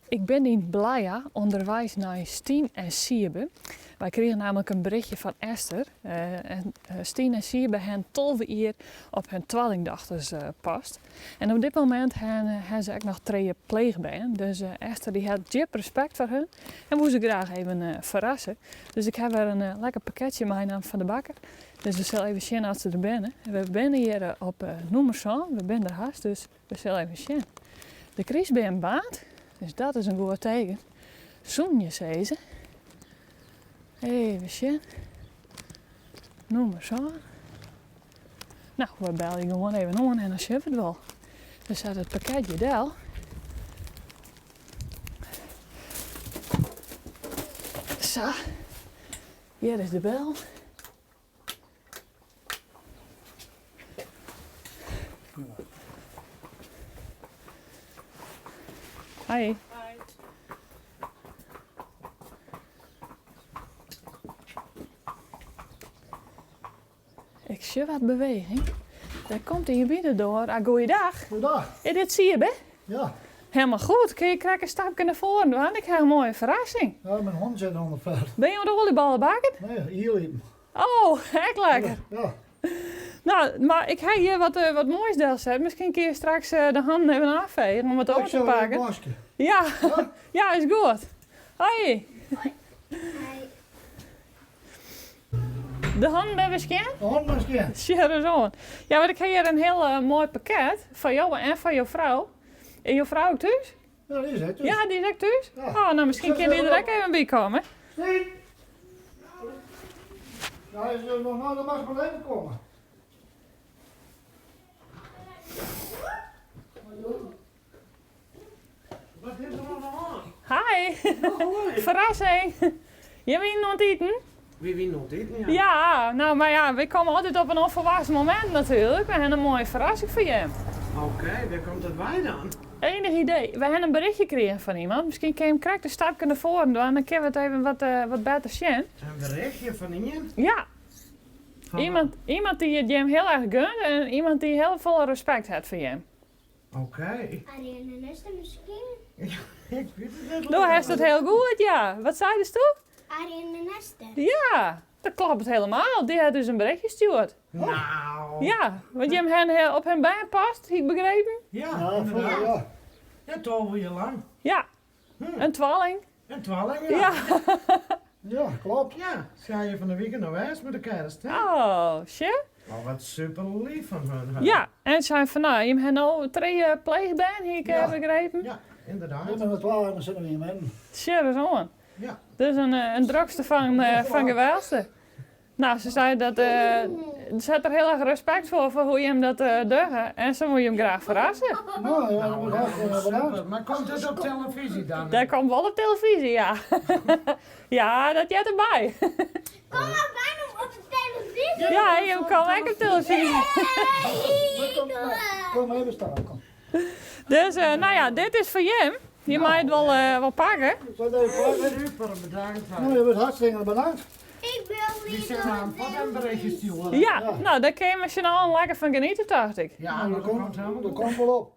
Ik ben in Blaja onderwijs naar Stien en Sierbe. Wij kregen namelijk een berichtje van Esther. Stien en Sierbe hebben 12 jaar op hun tweelingdochters past. En op dit moment hebben ze ook nog 2 pleegbenen. Dus Esther die had diep respect voor hen. En moest ze graag even verrassen. Dus ik heb er een lekker pakketje meenam van de bakker. Dus we zullen even zien als ze er binnen. We zijn hier op Noemersaan. We zijn er haast, dus we zullen even zien. De Chris bij een baard. Dus dat is een goed teken. Zoenje, zei ze. Even zien. Noem maar zo. Nou, we bellen je gewoon even aan en dan zien we het wel. Er staat het pakketje daar. Zo. Hier is de bel. Hi. Ik zie wat beweging. Daar komt hij binnen door. Goeiedag. Goedendag. Dit zie je, hè? Ja. Helemaal goed. Kun je krijgen een stapje naar voren doen? Ik heb een mooie verrassing. Ja, mijn hond zit onder vet. Ben je op de olieballen bakken? Nee, hier liepen. Oh, echt lekker. Ja. Nou, maar ik heb hier wat moois deel zet. Misschien kun je straks de handen even afvegen om het over te pakken. Masker. Ja, ja, is goed. Hoi. De handen hebben scan? De hondmasker. Sharon. Ja, want ik heb hier een heel mooi pakket van jou en van jouw vrouw. En jouw vrouw ook thuis? Ja, die is het. Ja, die is ook thuis? Ja. Oh, nou misschien kan die er ook even bij komen. Stien! Ja, hij is nog nou, dan mag maar even komen. Wat is er nou aan? Hi. Verrassing. Je bent nog eten? Wie wie nog dit? Ja. Ja, nou maar ja, we komen altijd op een onverwachts moment natuurlijk. We hebben een mooie verrassing voor je. Oké, waar komt dat wij dan? Enig idee. We hebben een berichtje gekregen van iemand. Misschien kun je hem krijgt een stapje naar voren doen en dan kunnen we het even wat beter zien. Een berichtje van Ingen? Ja, Van iemand die je hem heel erg gunt en iemand die heel veel respect heeft voor je. Oké. Ariane Nester misschien? Ik weet het niet. Doe heeft het heel goed, ja. Wat zei je toen? Ariane Nester. Ja, dat klopt helemaal. Die had dus een berichtje gestuurd. Nou. Ja, want je hem op hem bij past, heb ik begrepen. Ja, Ja, inderdaad. vroeger, ja. Ja, 12 jaar lang. Ja, een tweeling. En 12 Ja. jaar. Ja, klopt. Ja, ga je van de weekend naar huis met de kerst, hè? Oh, shit. Oh, wat super lief van hun. Ja, en zijn van nou, je hebt nou 3 pleegbaan, heb ik Ja. begrepen. Ja, inderdaad. Dit met 12 en dan zitten we hier met. Shit is on. Ja. Dus een drukste van gewelste. Nou, ze zei dat ze had er heel erg respect voor hoe je hem dat doet. En ze moet je hem graag verrassen. Nou, ja, Nou, bedankt. super. Bedankt. Maar komt het op televisie dan? Dat komt wel op televisie, ja. Ja, dat jij erbij. Kom maar bijna op de televisie. Ja, je kan ook op televisie. Kom maar even staan. Kom. Dus, nou ja, dit is voor je. Je mag het wel pakken. Zal ik even vragen? Super bedankt. Nou, je bent hartstikke bedankt. Ik wil Die niet zit aan wat een berichtje sturen. Ja, nou, daar kun je misschien al lekker van genieten, dacht ik. Ja, Nou, dat dat komt helemaal dat goed. komt wel op.